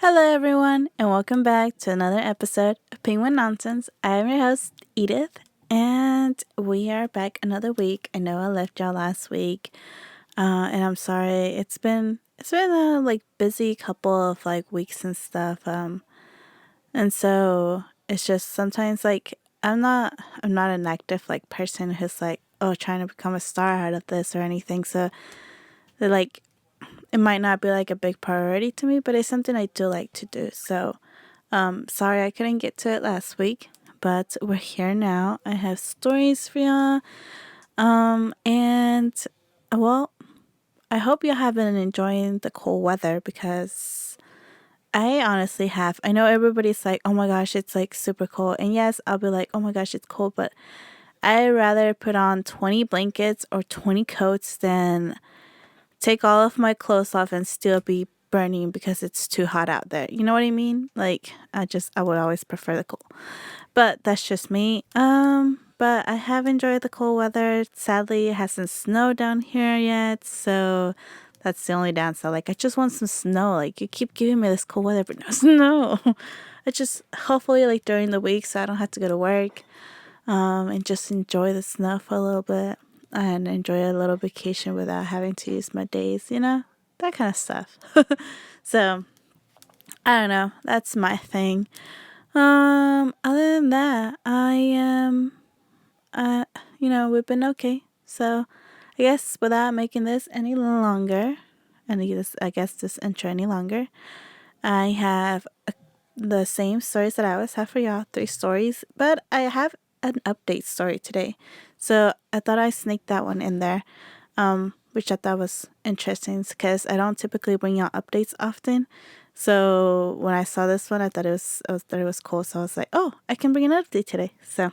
Hello, everyone, and welcome back to another episode of Penguin Nonsense. I am your host, Edith, and we are back another week. I know I left y'all last week, and I'm sorry. It's been a busy couple of weeks and stuff. And so it's just sometimes I'm not an active person who's trying to become a star out of this or anything. So like it might not be a big priority to me, but it's something I do like to do. So, sorry I couldn't get to it last week, but we're here now. I have stories for y'all. And well, I hope you have been enjoying the cold weather because I honestly have. I know everybody's like, oh my gosh, it's super cold. And yes, I'll be like, oh my gosh, it's cold, but I'd rather put on 20 blankets or 20 coats than take all of my clothes off and still be burning because it's too hot out there. You know what I mean? I would always prefer the cold. But that's just me. But I have enjoyed the cold weather. Sadly, it hasn't snowed down here yet, so that's the only downside. I just want some snow. You keep giving me this cold weather, but no snow. I just hopefully during the week so I don't have to go to work. And just enjoy the snow for a little bit and enjoy a little vacation without having to use my days, that kind of stuff. So, I don't know. That's my thing. Other than that, I am, we've been okay. So, I guess without making this any longer, this intro any longer, I have the same stories that I always have for y'all, 3 stories, but I have an update story today. So I thought I'd sneak that one in there, which I thought was interesting because I don't typically bring y'all updates often. So when I saw this one, I thought it was cool. So I was like, oh, I can bring an update today. So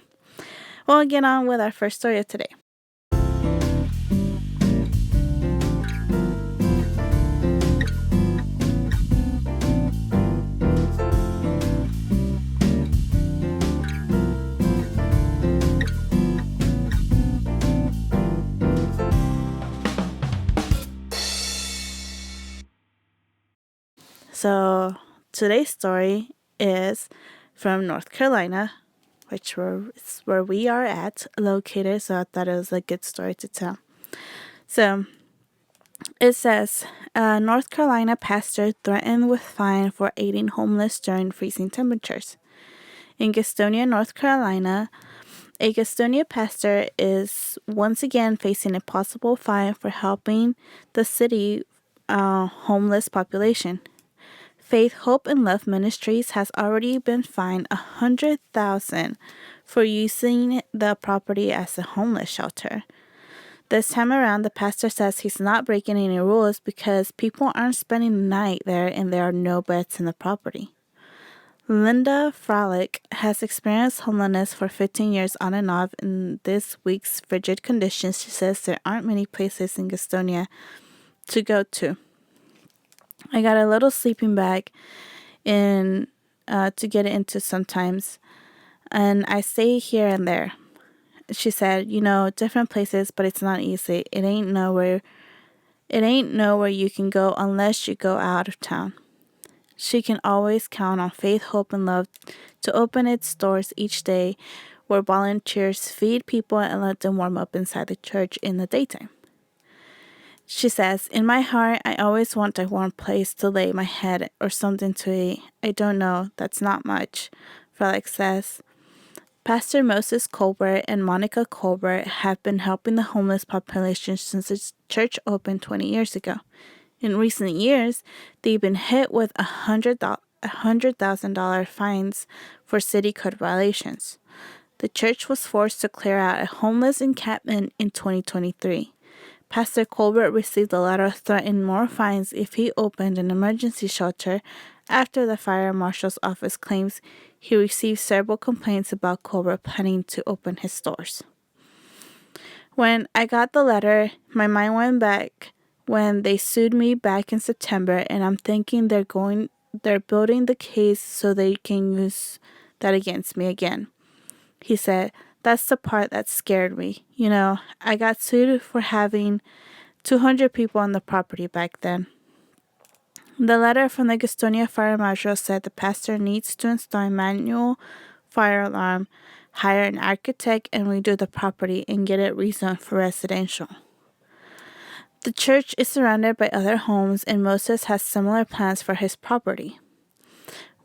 we'll get on with our first story of today. So today's story is from North Carolina, is where we are located. So I thought it was a good story to tell. So it says, North Carolina pastor threatened with fine for aiding homeless during freezing temperatures. In Gastonia, North Carolina, a Gastonia pastor is once again facing a possible fine for helping the city homeless population. Faith, Hope, and Love Ministries has already been fined $100,000 for using the property as a homeless shelter. This time around, the pastor says he's not breaking any rules because people aren't spending the night there and there are no beds in the property. Linda Frolick has experienced homelessness for 15 years on and off. In this week's frigid conditions, she says there aren't many places in Gastonia to go to. I got a little sleeping bag to get into sometimes, and I stay here and there. She said, different places, but it's not easy. It ain't nowhere you can go unless you go out of town. She can always count on Faith, Hope, and Love to open its doors each day, where volunteers feed people and let them warm up inside the church in the daytime. She says, in my heart, I always want a warm place to lay my head or something to eat. I don't know, that's not much, Frolick says. Pastor Moses Colbert and Monica Colbert have been helping the homeless population since the church opened 20 years ago. In recent years, they've been hit with $100,000 fines for city code violations. The church was forced to clear out a homeless encampment in 2023. Pastor Colbert received a letter threatening more fines if he opened an emergency shelter after the fire marshal's office claims he received several complaints about Colbert planning to open his doors. When I got the letter, my mind went back when they sued me back in September, and I'm thinking they're building the case so they can use that against me again. He said, that's the part that scared me. I got sued for having 200 people on the property back then. The letter from the Gastonia Fire Marshal said the pastor needs to install a manual fire alarm, hire an architect, and redo the property and get it rezoned for residential. The church is surrounded by other homes, and Moses has similar plans for his property.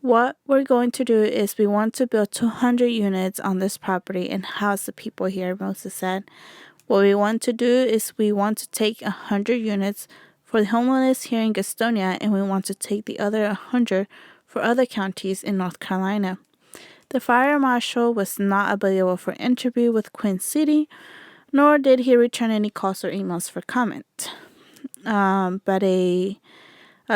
What we're going to do is we want to build 200 units on this property and house the people here, Moses said. What we want to do is we want to take 100 units for the homeless here in Gastonia, and we want to take the other 100 for other counties in North Carolina. The fire marshal was not available for interview with Queen City, nor did he return any calls or emails for comment. But a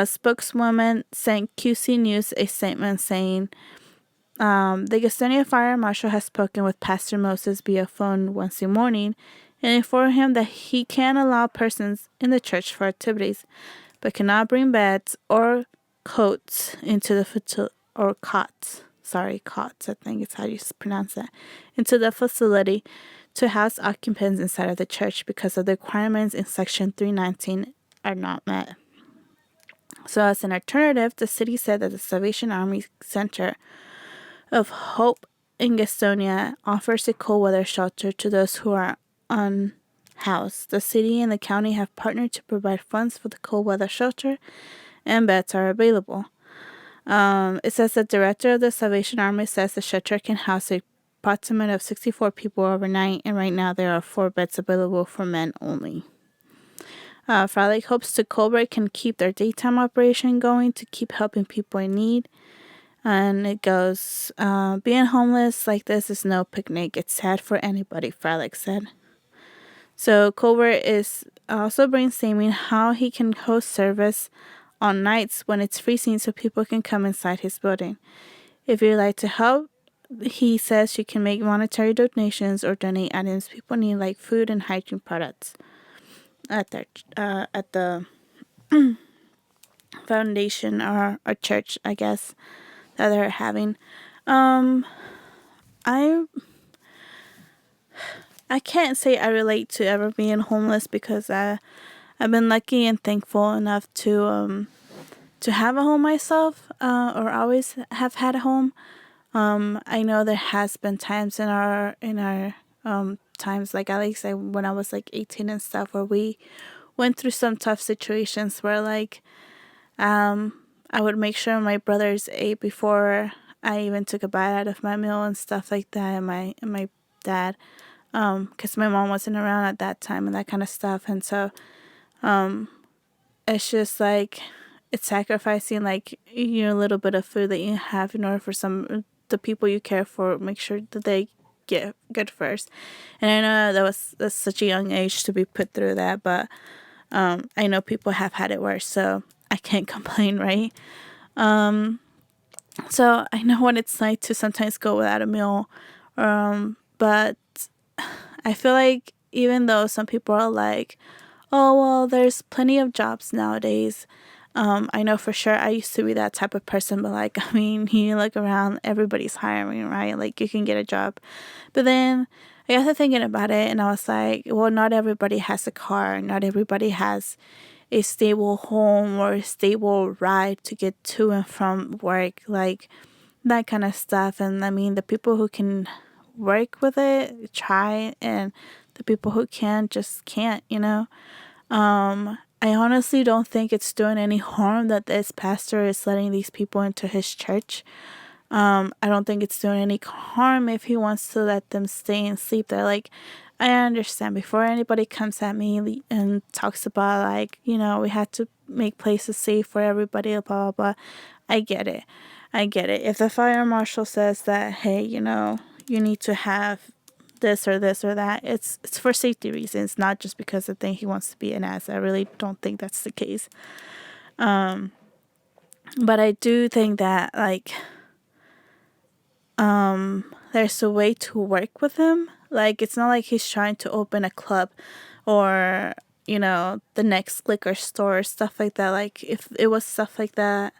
spokeswoman sent QC News a statement saying, the Gastonia Fire Marshal has spoken with Pastor Moses via phone Wednesday morning and informed him that he can allow persons in the church for activities, but cannot bring beds or cots into the cots, I think it's how you pronounce that, into the facility to house occupants inside of the church because of the requirements in Section 319 are not met. So as an alternative, the city said that the Salvation Army Center of Hope in Gastonia offers a cold weather shelter to those who are unhoused. The city and the county have partnered to provide funds for the cold weather shelter, and beds are available. It says the director of the Salvation Army says the shelter can house a approximate of 64 people overnight, and right now there are 4 beds available for men only. Fry Lake hopes to Colbert can keep their daytime operation going to keep helping people in need. And it goes, being homeless like this is no picnic. It's sad for anybody, Fry Lake said. So Colbert is also brainstorming how he can host service on nights when it's freezing so people can come inside his building. If you'd like to help, he says you can make monetary donations or donate items people need like food and hygiene products at the foundation or church, I guess, that they're having. I can't say I relate to ever being homeless because I've been lucky and thankful enough to have a home myself, or always have had a home. I know there has been times in our times, like at least when I was like 18 and stuff, where we went through some tough situations where like I would make sure my brothers ate before I even took a bite out of my meal and stuff like that, and my dad, because my mom wasn't around at that time and that kind of stuff. And so it's just like it's sacrificing like a little bit of food that you have in order for the people you care for, make sure that they get good first. And I know that's such a young age to be put through that, but I know people have had it worse, so I can't complain, right? So I know what it's like to sometimes go without a meal, but I feel like even though some people are like, oh, well, there's plenty of jobs nowadays, I know for sure I used to be that type of person, but like, I mean, you look around, everybody's hiring, right? Like, you can get a job. But then I got to thinking about it, and I was like, well, not everybody has a car. Not everybody has a stable home or a stable ride to get to and from work, like that kind of stuff. And I mean, the people who can work with it, try, and the people who can't just can't, I honestly don't think it's doing any harm that this pastor is letting these people into his church. I don't think it's doing any harm if he wants to let them stay and sleep there. Like, I understand, before anybody comes at me and talks about like, we had to make places safe for everybody, blah, blah, blah. I get it. If the fire marshal says that, hey, you need to have this or this or that, it's for safety reasons, not just because I think he wants to be an ass. I really don't think that's the case. But I do think that like there's a way to work with him. Like, it's not like he's trying to open a club or the next liquor store or stuff like that. Like, if it was stuff like that,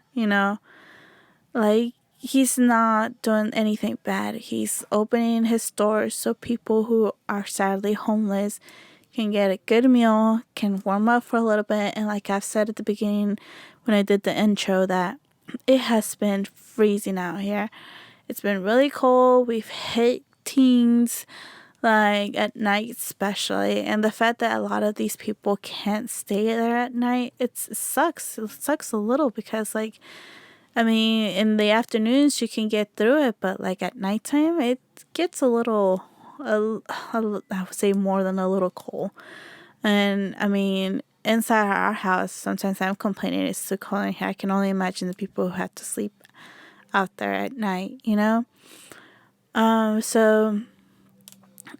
like, he's not doing anything bad. He's opening his doors so people who are sadly homeless can get a good meal, can warm up for a little bit. And like I've said at the beginning, when I did the intro that it has been freezing out here. It's been really cold. We've hit teens, like at night especially, and the fact that a lot of these people can't stay there at night, it sucks. It sucks a little because, like, I mean, in the afternoons you can get through it, but like at nighttime it gets a little, I would say more than a little cold. And I mean, inside our house, sometimes I'm complaining it's too cold in here. I can only imagine the people who have to sleep out there at night, you know? So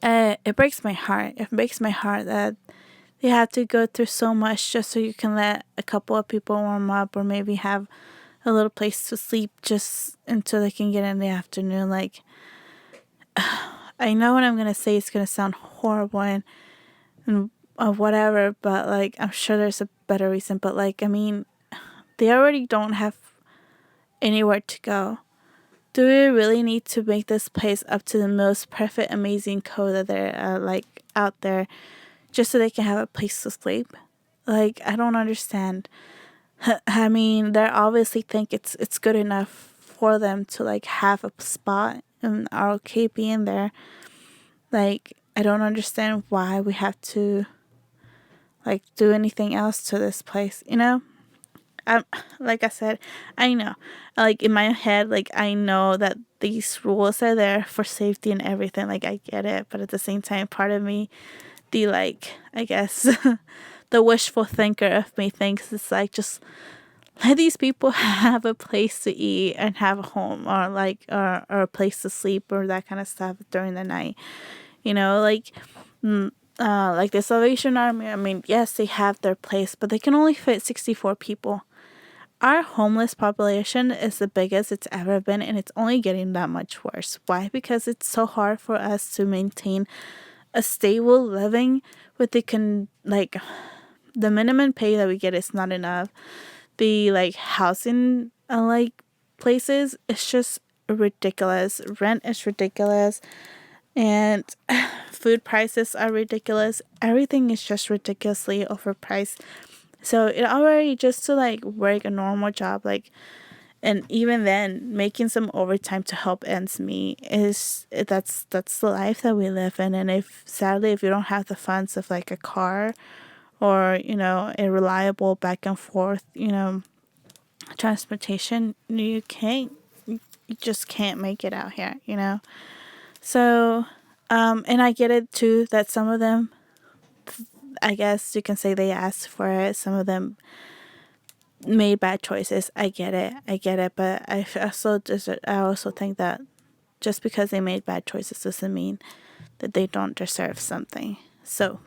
it breaks my heart. It breaks my heart that they have to go through so much just so you can let a couple of people warm up or maybe have a little place to sleep just until they can get in the afternoon. Like, I know what I'm going to say is going to sound horrible and whatever, but like, I'm sure there's a better reason. But like, I mean, they already don't have anywhere to go. Do we really need to make this place up to the most perfect, amazing code that they're like out there just so they can have a place to sleep? Like, I don't understand. I mean, they obviously think it's good enough for them to like have a spot and are okay being there. Like, I don't understand why we have to like do anything else to this place, you know? Like I said, I know, like in my head, like I know that these rules are there for safety and everything. Like I get it, but at the same time, part of me, the like, I guess, the wishful thinker of me thinks it's like just let these people have a place to eat and have a home or like or a place to sleep or that kind of stuff during the night. You know, like the Salvation Army. I mean, yes, they have their place, but they can only fit 64 people. Our homeless population is the biggest it's ever been, and it's only getting that much worse. Why? Because it's so hard for us to maintain a stable living with the minimum pay that we get is not enough. The like housing like places, it's just ridiculous. Rent is ridiculous, and food prices are ridiculous. Everything is just ridiculously overpriced. So it already just to like work a normal job, like, and even then making some overtime to help ends meet is that's the life that we live in. And if sadly if you don't have the funds of like a car or a reliable back and forth transportation, you just can't make it out here. So and I get it too that some of them, I guess you can say, they asked for it. Some of them made bad choices. I get it. But I also think that just because they made bad choices doesn't mean that they don't deserve something. So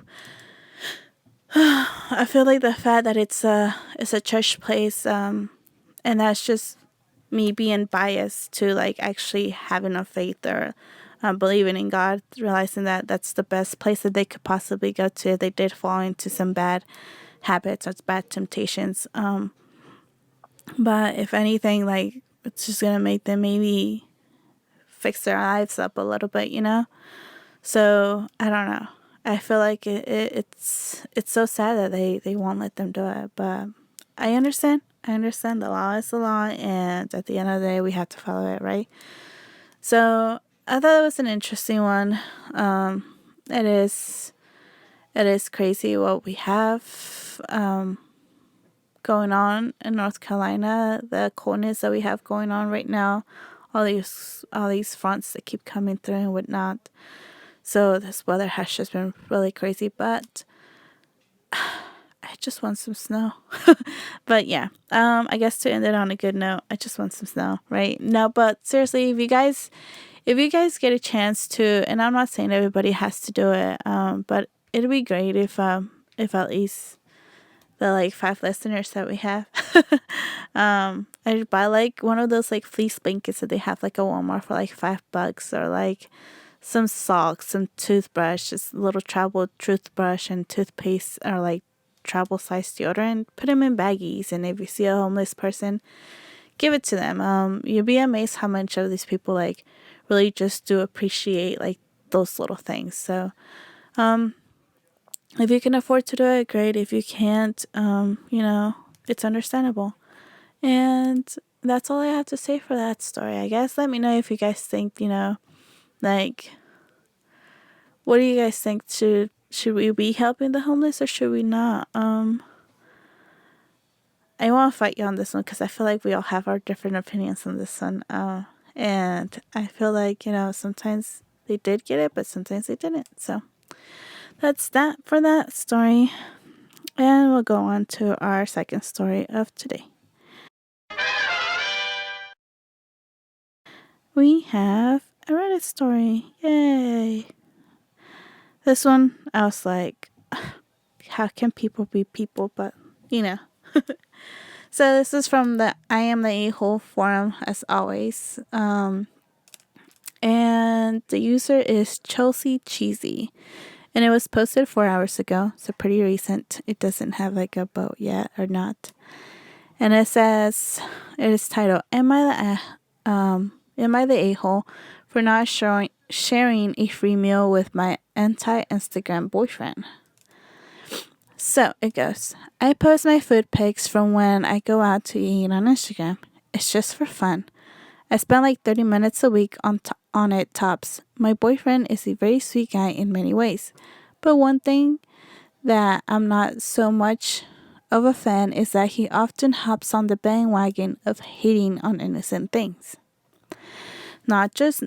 I feel like the fact that it's a church place, and that's just me being biased to like actually having a faith or believing in God, realizing that that's the best place that they could possibly go to if they did fall into some bad habits or bad temptations. But if anything, like, it's just gonna make them maybe fix their lives up a little bit. So I don't know. I feel like it's so sad that they won't let them do it. But I understand. The law is the law, and at the end of the day, we have to follow it, right? So I thought it was an interesting one. It is crazy what we have going on in North Carolina, the coldness that we have going on right now, all these fronts that keep coming through and whatnot. So this weather has just been really crazy, but I just want some snow. But yeah, I guess to end it on a good note, I just want some snow right now. But seriously, if you guys get a chance to, and I'm not saying everybody has to do it, but it'd be great if at least the like 5 listeners that we have, I'd buy like one of those like fleece blankets that they have like a Walmart for like $5, or like some socks, some toothbrush, just a little travel toothbrush and toothpaste, or like travel size deodorant. Put them in baggies, and if you see a homeless person, give it to them. You'll be amazed how much of these people like really just do appreciate like those little things. So if you can afford to do it, great. If you can't, it's understandable. And that's all I have to say for that story, I guess. Let me know if you guys think, like, what do you guys think? Should we be helping the homeless or should we not? I want to fight you on this one because I feel like we all have our different opinions on this one. And I feel like, sometimes they did get it, but sometimes they didn't. So that's that for that story. And we'll go on to our second story of today. We have a Reddit story. Yay! This one, I was like, how can people be people? But, So this is from the I Am the A-Hole forum, as always. And the user is Chelsea Cheesy. And it was posted 4 hours ago, so pretty recent. It doesn't have like a boat yet or not. And it says, it is titled, Am I the A-Hole for not sharing a free meal with my anti-Instagram boyfriend? So it goes, I post my food pics from when I go out to eat on Instagram. It's just for fun. I spend like 30 minutes a week on it tops. My boyfriend is a very sweet guy in many ways. But one thing that I'm not so much of a fan is that he often hops on the bandwagon of hating on innocent things. Not just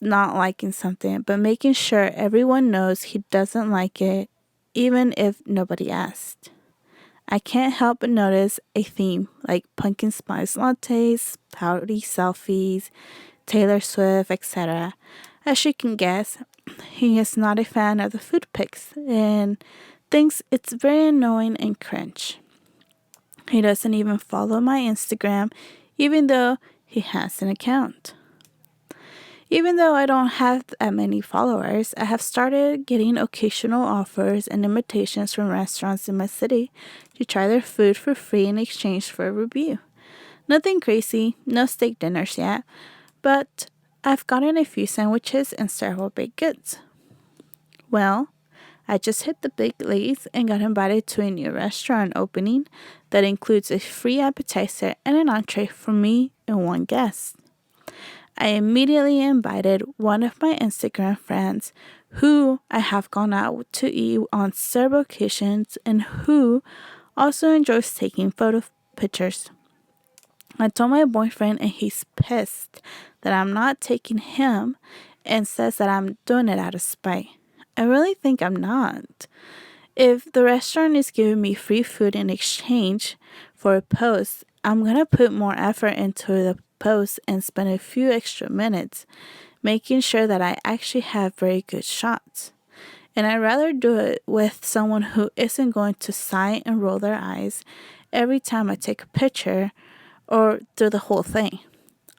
not liking something, but making sure everyone knows he doesn't like it, even if nobody asked. I can't help but notice a theme like pumpkin spice lattes, pouty selfies, Taylor Swift, etc. As you can guess, he is not a fan of the food pics and thinks it's very annoying and cringe. He doesn't even follow my Instagram, even though he has an account. Even though I don't have that many followers, I have started getting occasional offers and invitations from restaurants in my city to try their food for free in exchange for a review. Nothing crazy, no steak dinners yet, but I've gotten a few sandwiches and several baked goods. Well, I just hit the big leagues and got invited to a new restaurant opening that includes a free appetizer and an entree for me and one guest. I immediately invited one of my Instagram friends who I have gone out to eat on several occasions and who also enjoys taking photo pictures. I told my boyfriend and he's pissed that I'm not taking him and says that I'm doing it out of spite. I really think I'm not. If the restaurant is giving me free food in exchange for a post, I'm going to put more effort into the post and spend a few extra minutes making sure that I actually have very good shots. And I'd rather do it with someone who isn't going to sigh and roll their eyes every time I take a picture or do the whole thing.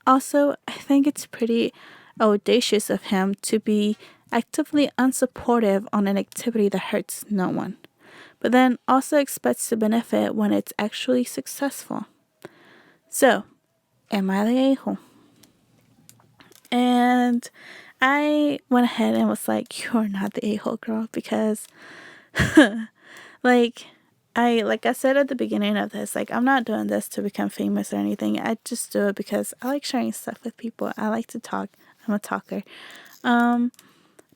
Also, I think it's pretty audacious of him to be actively unsupportive on an activity that hurts no one, but then also expects to benefit when it's actually successful. So, am I the a-hole? And I went ahead and was like, you're not the a-hole, girl, because like I said at the beginning of this, like, I'm not doing this to become famous or anything. I just do it because I like sharing stuff with people. I like to talk. I'm a talker.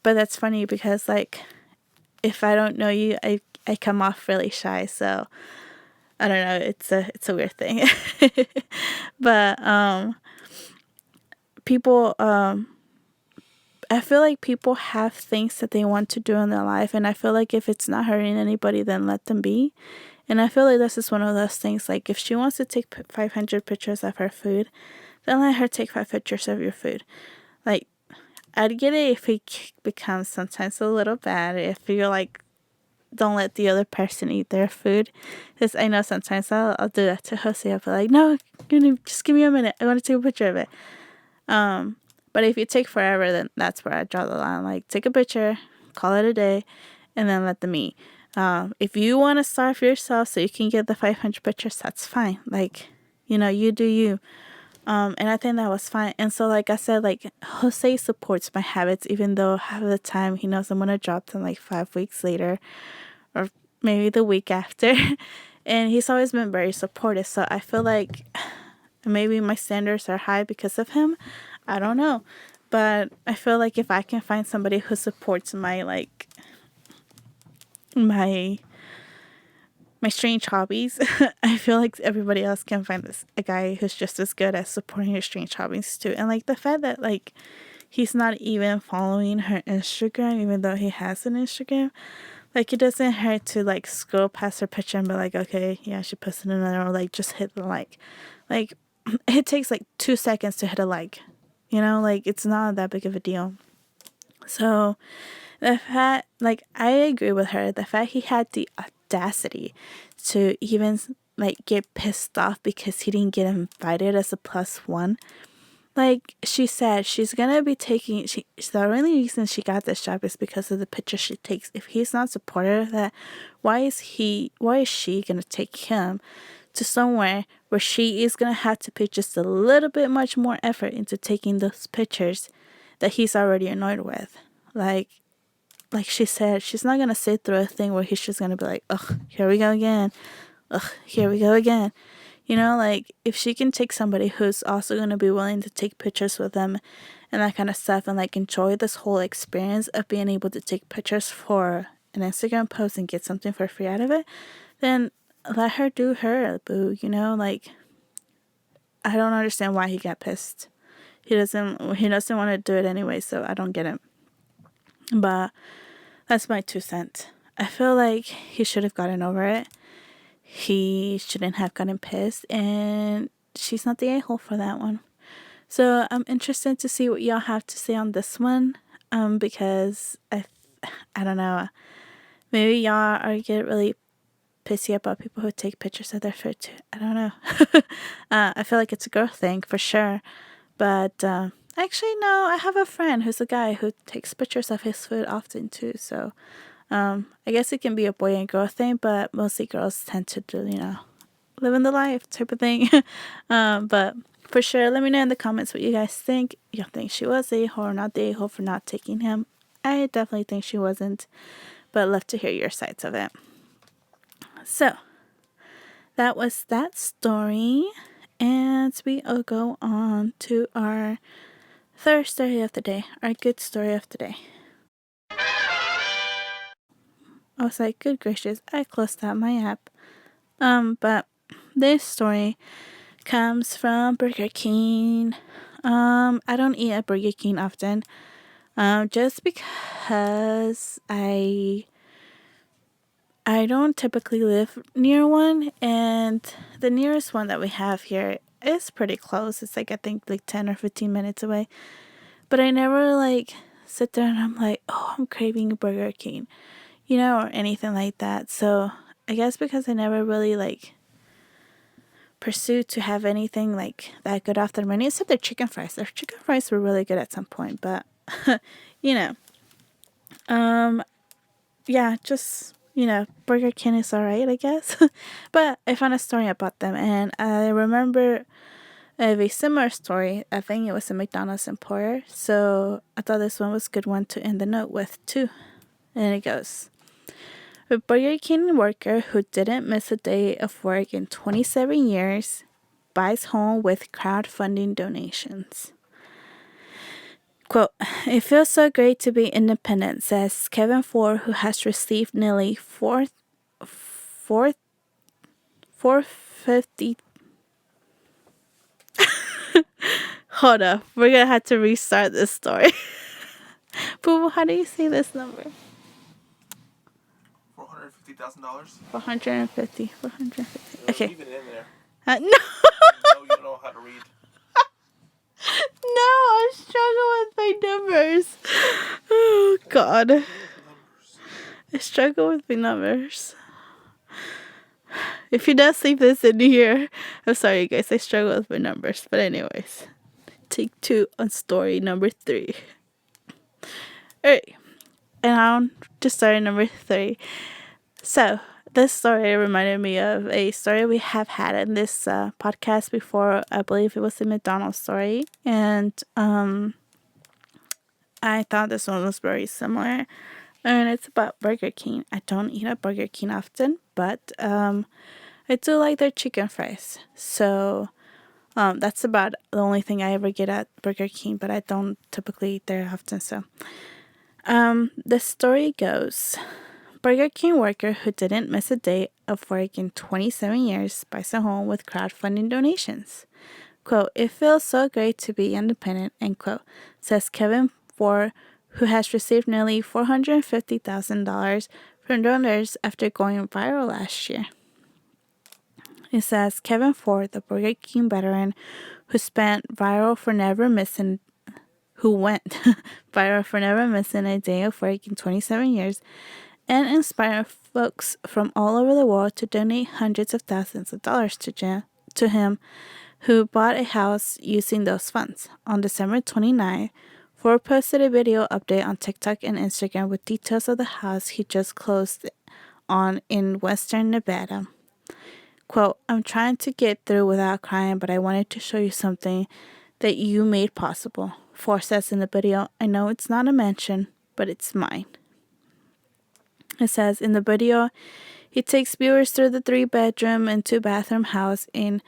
But that's funny because, like, if I don't know you, I come off really shy. So I don't know. It's a weird thing. But people, I feel like people have things that they want to do in their life, and I feel like if it's not hurting anybody, then let them be. And I feel like this is one of those things, like, if she wants to take 500 pictures of her food, then let her take 5 pictures of your food. Like, I'd get it if it becomes sometimes a little bad, if you're like, don't let the other person eat their food. Because I know sometimes I'll do that to Jose. I'll be like, no, just give me a minute. I want to take a picture of it. But if you take forever, then that's where I draw the line. Like, take a picture, call it a day, and then let them eat. If you want to starve yourself so you can get the 500 pictures, that's fine. Like, you do you. And I think that was fine. And so, like I said, like, Jose supports my habits, even though half of the time he knows I'm going to drop them like 5 weeks later or maybe the week after. And he's always been very supportive. So I feel like maybe my standards are high because of him. I don't know. But I feel like if I can find somebody who supports my my strange hobbies, I feel like everybody else can find a guy who's just as good at supporting your strange hobbies too. And like the fact that like he's not even following her Instagram, even though he has an Instagram. Like, it doesn't hurt to, like, scroll past her picture and be like, okay, yeah, she posted another, or, like, just hit the like. Like, it takes, like, 2 seconds to hit a like. You know, like, it's not that big of a deal. So, the fact, like, I agree with her. The fact he had the audacity to even, like, get pissed off because he didn't get invited as a +1. Like she said, she's gonna be taking. The only reason she got this job is because of the picture she takes. If he's not supportive of that, why is she gonna take him to somewhere where she is gonna have to put just a little bit much more effort into taking those pictures that he's already annoyed with? Like she said, she's not gonna sit through a thing where he's just gonna be like, ugh, here we go again. Ugh, here we go again. You know, like, if she can take somebody who's also going to be willing to take pictures with them and that kind of stuff and, like, enjoy this whole experience of being able to take pictures for an Instagram post and get something for free out of it, then let her do her, boo, you know? Like, I don't understand why he got pissed. He doesn't want to do it anyway, so I don't get it. But that's my 2 cents. I feel like he should have gotten over it. He shouldn't have gotten pissed, and she's not the a-hole for that one. So I'm interested to see what y'all have to say on this one, because I don't know, maybe y'all get really pissy about people who take pictures of their food too. I don't know. I feel like it's a girl thing for sure, but actually no, I have a friend who's a guy who takes pictures of his food often too, so I guess it can be a boy and girl thing, but mostly girls tend to do, living the life type of thing. But for sure, let me know in the comments what you guys think. You think she was a-hole or not the a-hole for not taking him? I definitely think she wasn't, but I'd love to hear your sides of it. So, that was that story, and we will go on to our third story of the day, our good story of the day. I was like, good gracious, I closed out my app. But this story comes from Burger King. I don't eat at Burger King often. Just because I don't typically live near one, and the nearest one that we have here is pretty close. It's like, I think, like 10 or 15 minutes away. But I never like sit there and I'm like, oh, I'm craving Burger King, or anything like that. So I guess because I never really like pursued to have anything like that good off their menu, except their chicken fries. Their chicken fries were really good at some point, but yeah, just Burger King is alright, I guess. But I found a story about them, and I remember of a similar story. I think it was a McDonald's employer, so I thought this one was a good one to end the note with too. And it goes: a Burger King worker who didn't miss a day of work in 27 years buys home with crowdfunding donations. Quote, "It feels so great to be independent," says Kevin Ford, who has received nearly 450. Hold up, we're gonna have to restart this story. Boo, how do you say this number? $450,000. 450. Okay. Leave it in there. No. You don't know how to read. No, I struggle with my numbers. Oh, God. I struggle with my numbers. If you don't see this in here, I'm sorry, guys. I struggle with my numbers. But anyways, take 2 on story number 3. Alright. And on to story number 3. So, this story reminded me of a story we have had in this podcast before. I believe it was the McDonald's story. And I thought this one was very similar. And it's about Burger King. I don't eat at Burger King often, but I do like their chicken fries. So that's about the only thing I ever get at Burger King, but I don't typically eat there often. So the story goes, Burger King worker who didn't miss a day of work in 27 years buys a home with crowdfunding donations. Quote, it feels so great to be independent, end quote, says Kevin Ford, who has received nearly $450,000 from donors after going viral last year. It says Kevin Ford, the Burger King veteran who spent viral for never missing who went viral for never missing a day of work in 27 years and inspired folks from all over the world to donate hundreds of thousands of dollars to him, who bought a house using those funds. On December 29th, Ford posted a video update on TikTok and Instagram with details of the house he just closed on in western Nevada. Quote, I'm trying to get through without crying, but I wanted to show you something that you made possible. Ford says in the video, I know it's not a mansion, but it's mine. It says in the video, he takes viewers through the 3-bedroom and 2-bathroom house in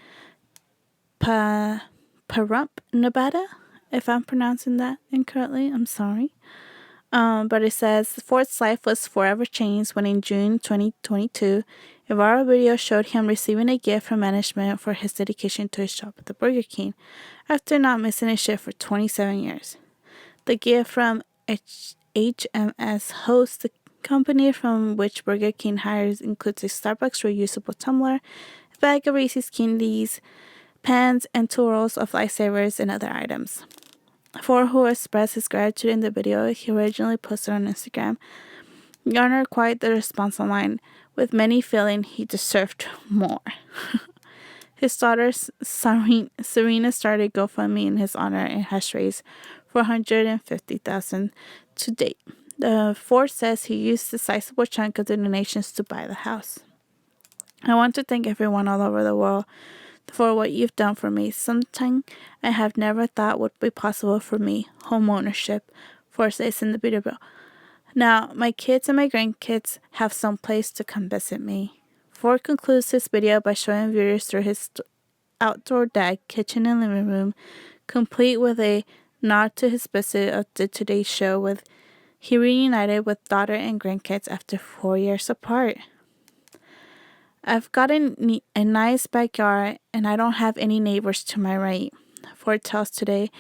Pahrump, Nevada. If I'm pronouncing that incorrectly, I'm sorry. But it says Ford's life was forever changed when in June 2022, a viral video showed him receiving a gift from management for his dedication to his job at the Burger King after not missing a shift for 27 years. The gift from HMS Host, the company from which Burger King hires, includes a Starbucks reusable tumbler, a bag of Reese's candies, pens, and 2 rolls of lightsabers and other items. Ford, who expressed his gratitude in the video he originally posted on Instagram, garnered quite the response online, with many feeling he deserved more. His daughter Serena started GoFundMe in his honor and has raised $450,000 to date. The Ford says he used a sizable chunk of the donations to buy the house. I want to thank everyone all over the world for what you've done for me. Something I have never thought would be possible for me, home ownership, Ford says in the video. Now, my kids and my grandkids have some place to come visit me. Ford concludes his video by showing viewers through his outdoor deck, kitchen, and living room, complete with a nod to his visit of the Today Show with he reunited with daughter and grandkids after 4 years apart. I've got a nice backyard and I don't have any neighbors to my right, Ford tells Today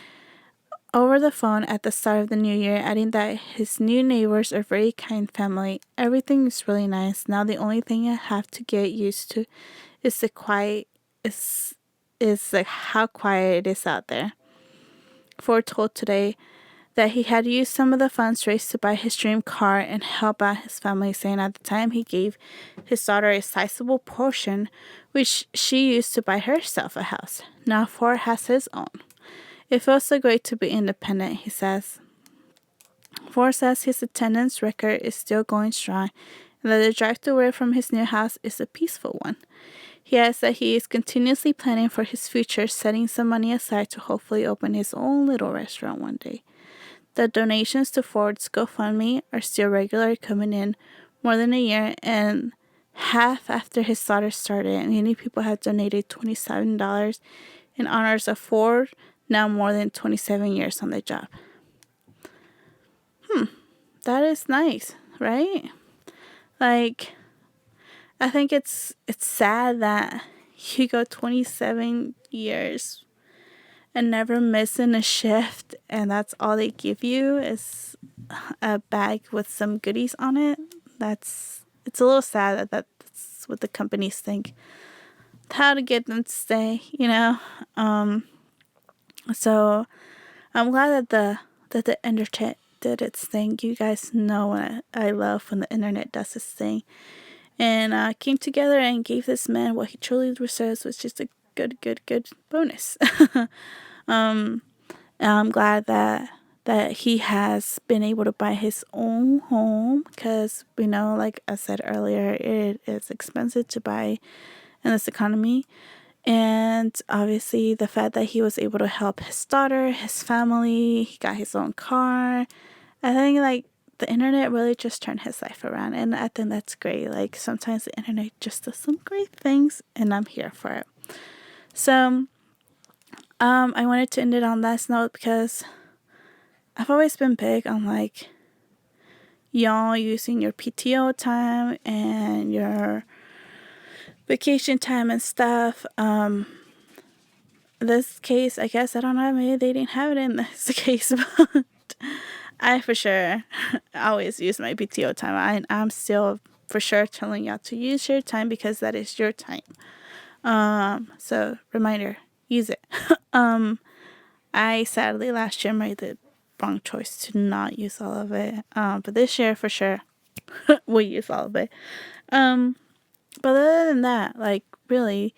over the phone at the start of the new year, adding that his new neighbors are very kind family. Everything is really nice. Now the only thing I have to get used to is the quiet is like how quiet it is out there. Ford told Today that he had used some of the funds raised to buy his dream car and help out his family, saying at the time he gave his daughter a sizable portion, which she used to buy herself a house. Now Ford has his own. It feels so great to be independent, he says. Ford says his attendance record is still going strong and that the drive to work from his new house is a peaceful one. He adds that he is continuously planning for his future, setting some money aside to hopefully open his own little restaurant one day. The donations to Ford's GoFundMe are still regularly coming in more than a year and half after his daughter started, and many people have donated $27 in honors of Ford, now more than 27 years on the job. That is nice, right? Like, I think it's sad that you go 27 years and never missing a shift, and that's all they give you is a bag with some goodies on it. It's a little sad that that's what the companies think. How to get them to stay, you know? So I'm glad that the internet did its thing. You guys know what I love when the internet does its thing. And came together and gave this man what he truly deserves, which is a good bonus. And I'm glad that he has been able to buy his own home because we know, like I said earlier, it is expensive to buy in this economy. And obviously the fact that he was able to help his daughter, his family, he got his own car. I think like the internet really just turned his life around, and I think that's great. Like, sometimes the internet just does some great things, and I'm here for it. So, I wanted to end it on that note because I've always been big on, like, y'all using your PTO time and your vacation time and stuff. This case, I guess, I don't know, maybe they didn't have it in this case, but I for sure always use my PTO time. I'm still for sure telling y'all to use your time because that is your time. So reminder, use it. I sadly last year made the wrong choice to not use all of it. But this year for sure we'll use all of it. But other than that, like, really,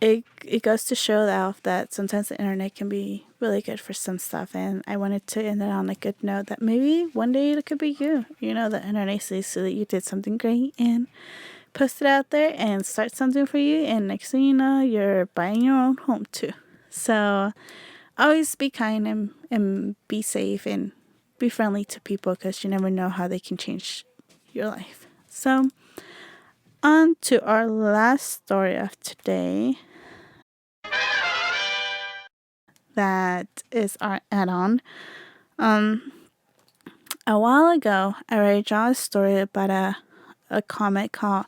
it goes to show that sometimes the internet can be really good for some stuff, and I wanted to end it on a good note that maybe one day it could be you. You know, the internet sees so that you did something great and post it out there and start something for you, and next thing you know, you're buying your own home too. So always be kind and be safe and be friendly to people because you never know how they can change your life. So on to our last story of today. That is our add-on. A while ago, I read y'all a story about a comet called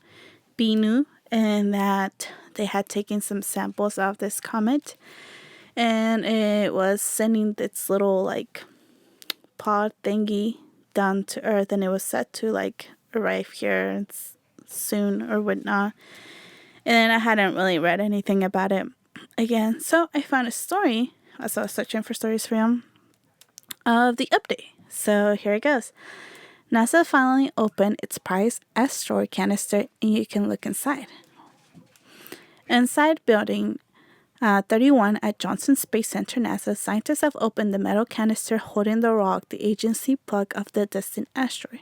Bennu, and that they had taken some samples of this comet, and it was sending its little, like, pod thingy down to Earth, and it was set to, like, arrive here soon or whatnot. And I hadn't really read anything about it again, so I found a story as I was searching for stories for him of the update. So here it goes. NASA finally opened its prize asteroid canister, and you can look inside. Inside building 31 at Johnson Space Center, NASA, scientists have opened the metal canister holding the rock, the agency plug of the destined asteroid.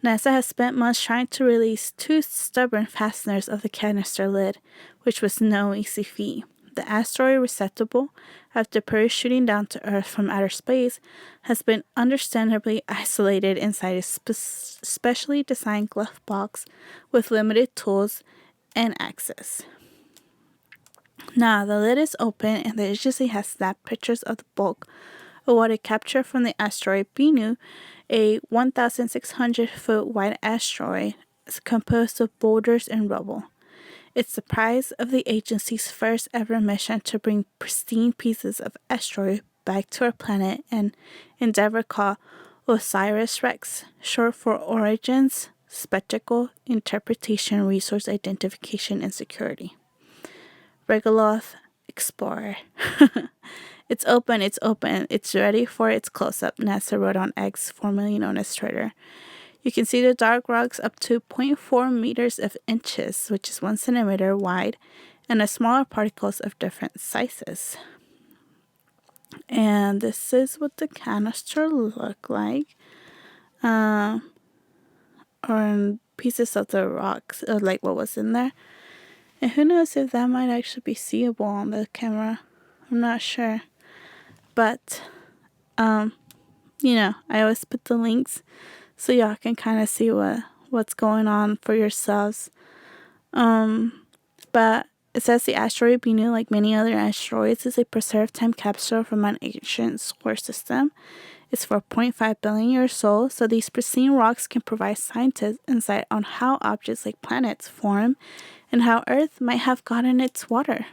NASA has spent months trying to release two stubborn fasteners of the canister lid, which was no easy feat. The asteroid receptacle, after parachuting down to Earth from outer space, has been understandably isolated inside a specially designed glove box with limited tools and access. Now, the lid is open, and the agency has snapped pictures of the bulk of what it captured from the asteroid Bennu, a 1,600-foot wide asteroid composed of boulders and rubble. It's the prize of the agency's first ever mission to bring pristine pieces of asteroid back to our planet, an endeavor called OSIRIS-REx, short for Origins, Spectacle, Interpretation, Resource Identification, and Security. Regoloth Explorer. It's open, it's ready for its close-up, NASA wrote on X, formerly known as Twitter. You can see the dark rocks up to 0.4 meters of inches, which is 1 centimeter wide, and the smaller particles of different sizes. And this is what the canister looked like. Or pieces of the rocks, or like what was in there. And who knows if that might actually be seeable on the camera. I'm not sure. But, I always put the links so y'all can kind of see what's going on for yourselves. But it says the asteroid Bennu, like many other asteroids, is a preserved time capsule from an ancient solar system. It's 4.5 billion years old, so these pristine rocks can provide scientists insight on how objects like planets form and how Earth might have gotten its water.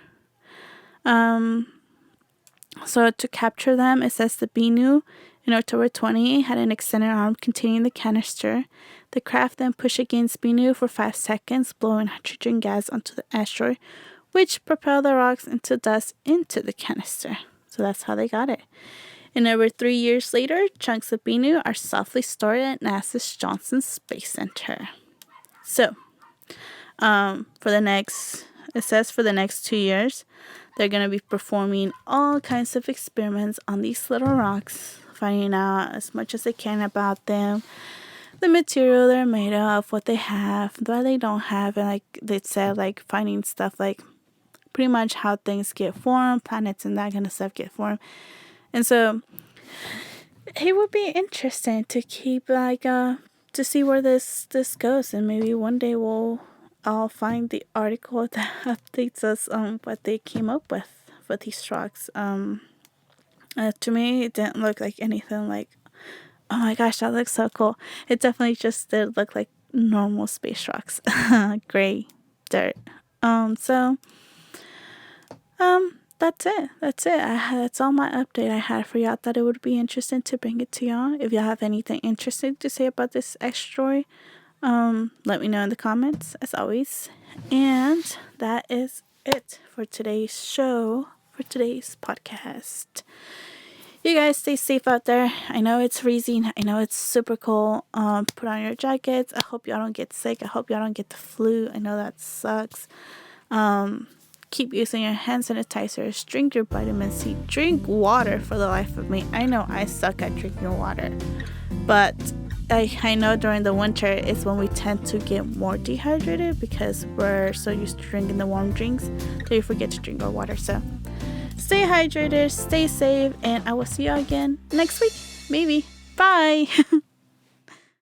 So to capture them, it says the Bennu in October 20 had an extended arm containing the canister. The craft then pushed against Bennu for 5 seconds, blowing hydrogen gas onto the asteroid, which propelled the rocks into dust into the canister. So that's how they got it. And over 3 years later, chunks of Bennu are softly stored at NASA's Johnson Space Center. So, for the next 2 years, they're going to be performing all kinds of experiments on these little rocks, finding out as much as they can about them, the material they're made of, what they have, what they don't have, and like they said, like finding stuff like pretty much how things get formed, planets and that kind of stuff get formed. And so it would be interesting to keep to see where this goes, and maybe one day I'll find the article that updates us on what they came up with for these trucks. To me, it didn't look like anything like, oh my gosh, that looks so cool. It definitely just did look like normal space trucks, gray dirt. So that's it. That's all my update I had for y'all. I thought it would be interesting to bring it to y'all. If y'all have anything interesting to say about this X story, let me know in the comments, as always. And that is it for today's show, for today's podcast. You guys stay safe out there. I know it's freezing. I know it's super cold. Put on your jackets. I hope y'all don't get sick. I hope y'all don't get the flu. I know that sucks. Keep using your hand sanitizers. Drink your vitamin C. Drink water for the life of me. I know I suck at drinking water, but I know during the winter is when we tend to get more dehydrated because we're so used to drinking the warm drinks that we forget to drink our water. So stay hydrated, stay safe, and I will see you again next week. Maybe. Bye.